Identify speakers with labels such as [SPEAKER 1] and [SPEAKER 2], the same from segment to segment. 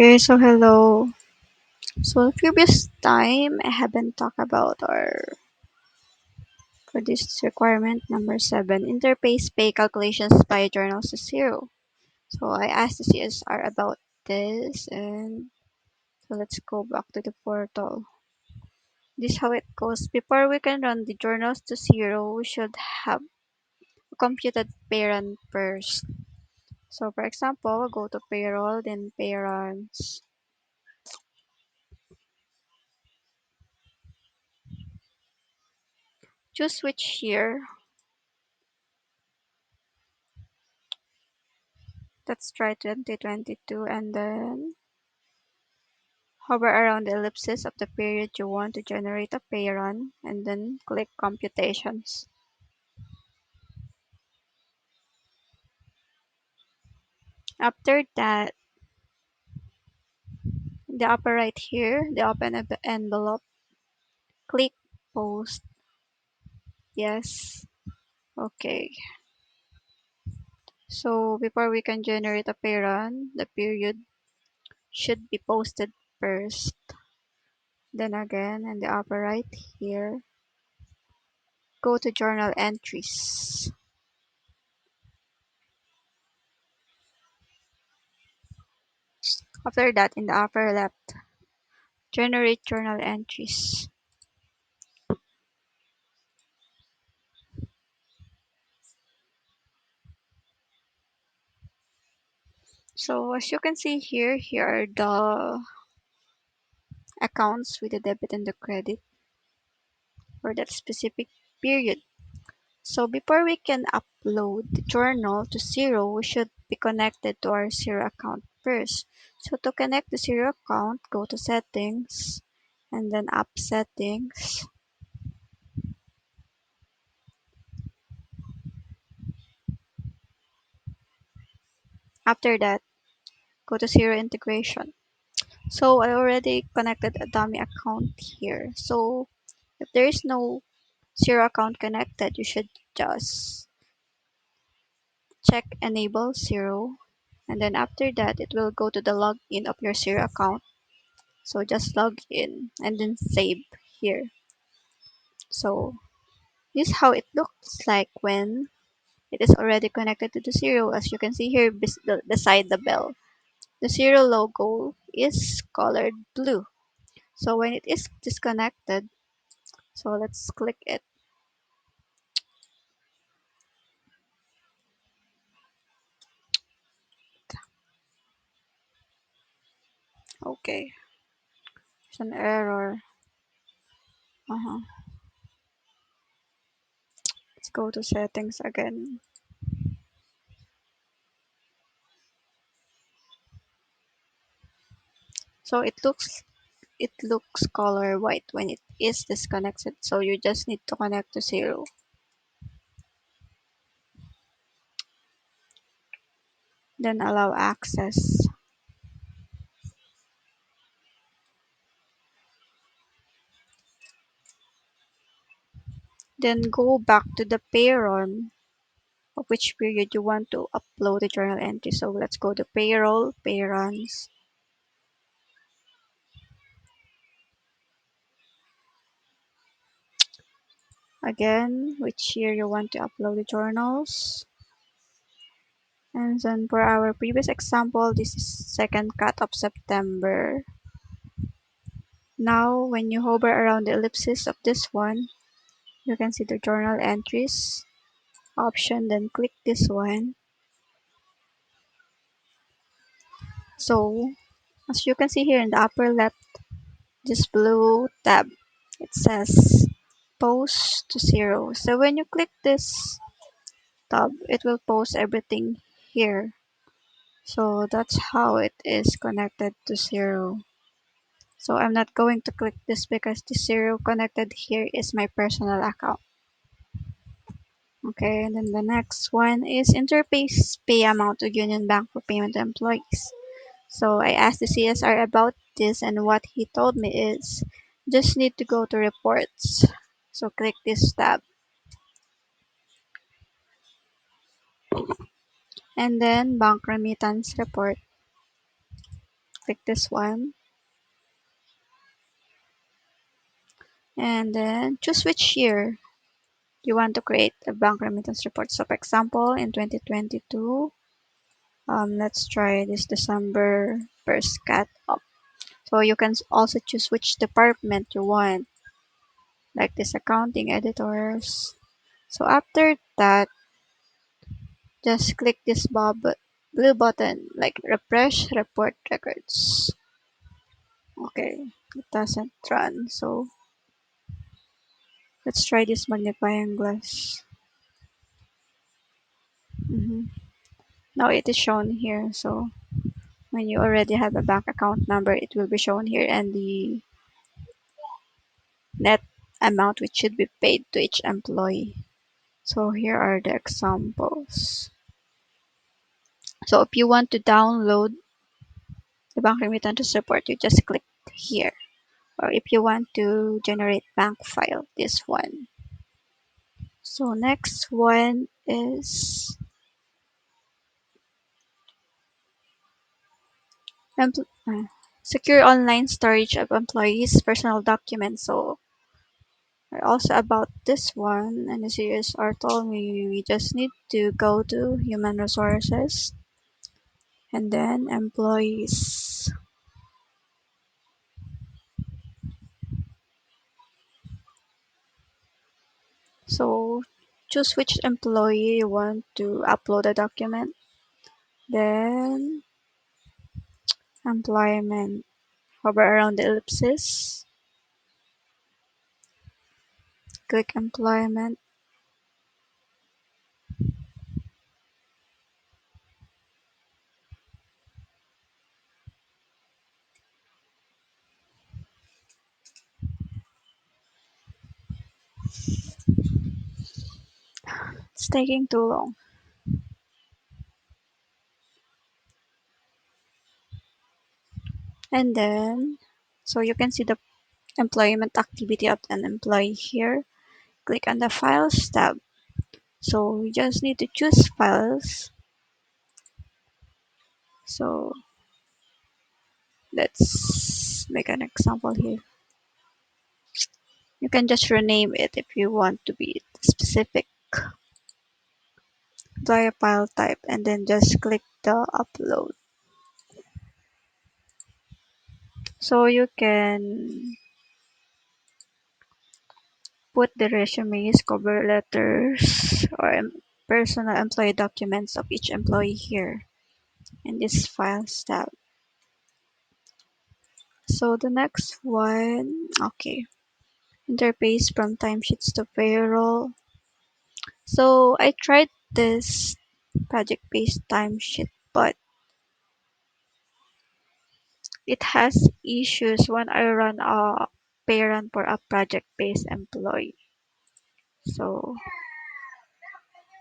[SPEAKER 1] Okay, so hello. So the previous time I haven't talked about our for this requirement number 7, interface pay calculations by journals to zero. So I asked the CSR about this, and so let's go back to the portal. This is how it goes. Before we can run the journals to zero, we should have a computed pay run first. So for example, go to payroll, then pay runs. Choose switch year. Let's try 2022, and then hover around the ellipsis of the period you want to generate a pay run, and then click Computations. After that, in the upper right here, the open envelope, click Post. Yes. Okay. So before we can generate a pay run, the period should be posted first. Then again, in the upper right here, go to Journal Entries. After that, in the upper left, generate journal entries. So as you can see here are the accounts with the debit and the credit for that specific period. So before we can upload the journal to zero, we should be connected to our zero account first. So to connect the zero account, go to settings and then app settings. After that, go to zero integration. So I already connected a dummy account here. So if there is no zero account connected, you should just check enable zero, and then after that it will go to the login of your zero account. So just log in and then save here. So this is how it looks like when it is already connected to the zero. As you can see here beside the bell, the zero logo is colored blue. So when it is disconnected, so let's click it. Okay, it's an error. Let's go to settings again. So it looks color white when it is disconnected. So you just need to connect to zero. Then allow access. Then go back to the payroll of which period you want to upload the journal entry. So let's go to payroll, pay runs. Again, which year you want to upload the journals. And then for our previous example, this is second cut of September. Now, when you hover around the ellipsis of this one, you can see the journal entries option, then click this one. So, as you can see here in the upper left, this blue tab, it says post to zero. So when you click this tab, it will post everything here. So that's how it is connected to zero. So I'm not going to click this because the zero connected here is my personal account. Okay, and then the next one is interface pay amount to Union Bank for payment to employees. So I asked the CSR about this, and what he told me is just need to go to reports. So click this tab and then bank remittance report. Click this one. And then choose which year you want to create a bank remittance report. So for example, in 2022, let's try this December 1st cut up. So you can also choose which department you want, like this accounting, editors. So after that, just click this blue button, like refresh report records. Okay, it doesn't run. So let's try this magnifying glass. Mhm. Now it is shown here. So when you already have a bank account number, it will be shown here, and the net amount which should be paid to each employee. So here are the examples. So if you want to download the bank remittance report, you just click here. Or if you want to generate bank file, this one. So next one is secure online storage of employees' personal documents. So also about this one, and the CSR told me we just need to go to human resources and then employees. So choose which employee you want to upload a document. Then employment. Hover around the ellipsis. Click employment. It's taking too long. And then, so you can see the employment activity of an employee here. Click on the Files tab. So we just need to choose Files. So let's make an example here. You can just rename it if you want to be specific. Apply a file type and then just click the upload. So you can put the resumes, cover letters, or personal employee documents of each employee here in this Files tab. So the next one, okay, interface from timesheets to payroll. So I tried this project-based timesheet, but it has issues when I run a pay run for a project-based employee. So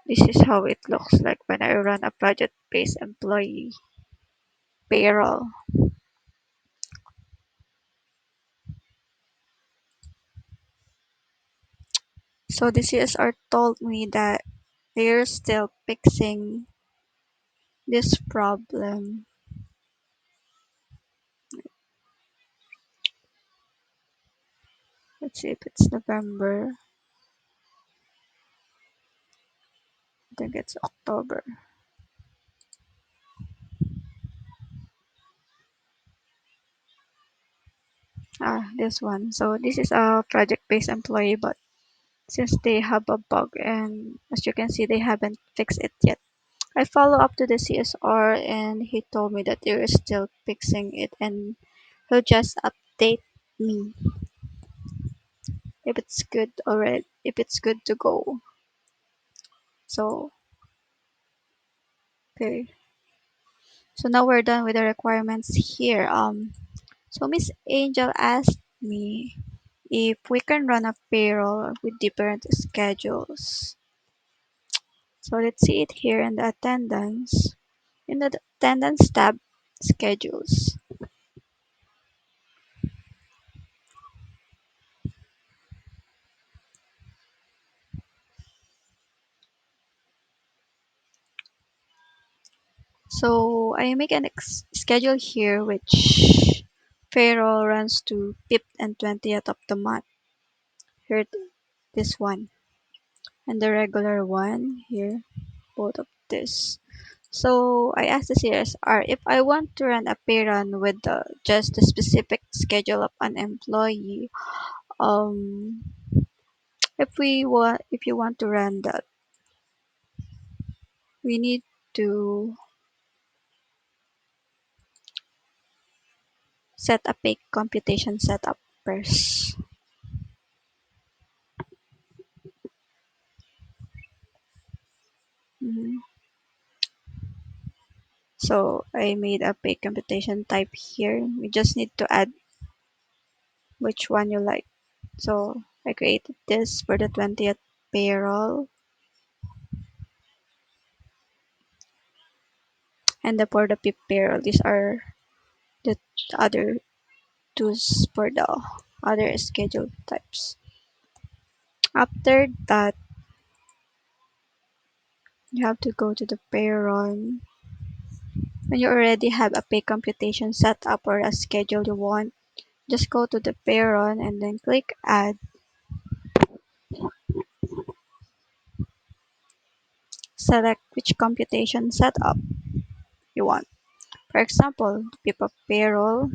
[SPEAKER 1] this is how it looks like when I run a project-based employee payroll. So the CSR told me that they're still fixing this problem. Let's see if it's November. I think it's October. This one. So this is a project-based employee, but since they have a bug, and as you can see, they haven't fixed it yet. I follow up to the CSR and he told me that they're still fixing it and he'll just update me if it's good already, if it's good to go. So, okay. So now we're done with the requirements here. So Miss Angel asked me if we can run a payroll with different schedules. So let's see it here in the attendance. In the attendance tab, schedules. So I make an schedule here which payroll runs to 5th and 20th of the month. Here, this one. And the regular one here, both of this. So I asked the CSR if I want to run a pay run with just the specific schedule of an employee. Um, if you want to run that, we need to set a pay computation setup first. Mhm. So I made a pay computation type here. We just need to add which one you like. So I created this for the 20th payroll and for the PIP payroll. These are the other tools for the other schedule types. After that, you have to go to the payroll. When you already have a pay computation set up or a schedule you want, just go to the payroll and then click add. Select which computation setup you want. For example, PIP payroll,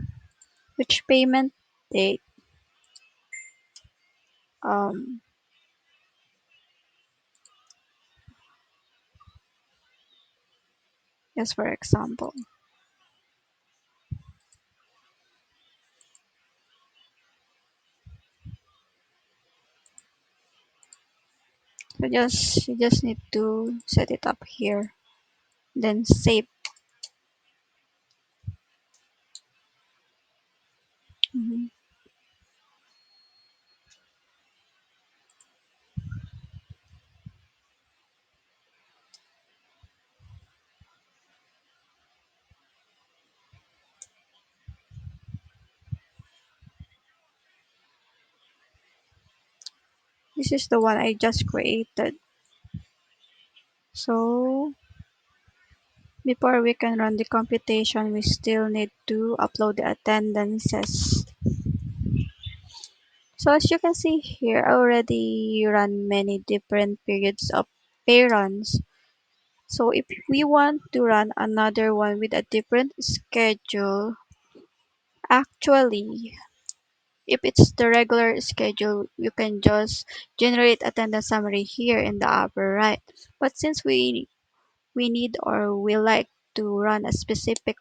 [SPEAKER 1] which payment date, um, just for example. So you just need to set it up here, then save. Mhm. This is the one I just created. So before we can run the computation, we still need to upload the attendances. So as you can see here, I already run many different periods of pay runs. So if we want to run another one with a different schedule, actually, if it's the regular schedule, you can just generate attendance summary here in the upper right. But since we need or we like to run a specific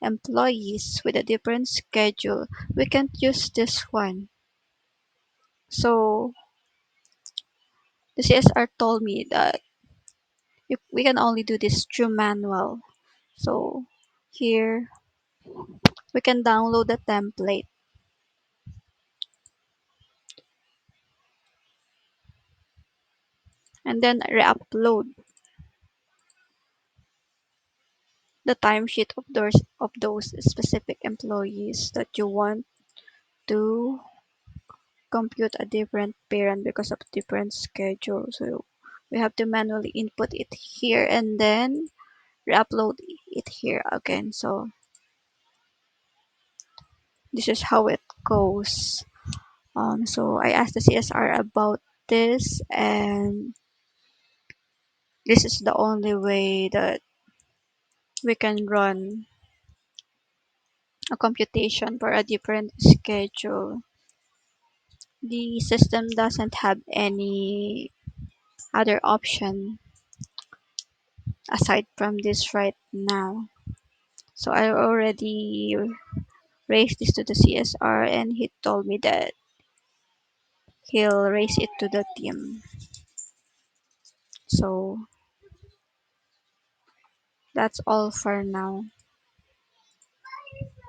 [SPEAKER 1] employees with a different schedule, we can't use this one. So the CSR told me that if we can only do this through manual. So here we can download the template and then re-upload the timesheet of those specific employees that you want to compute a different parent because of different schedule. So we have to manually input it here and then re-upload it here again. So this is how it goes. So I asked the CSR about this, and this is the only way that we can run a computation for a different schedule. The system doesn't have any other option aside from this right now. So I already raised this to the CSR and he told me that he'll raise it to the team. So that's all for now.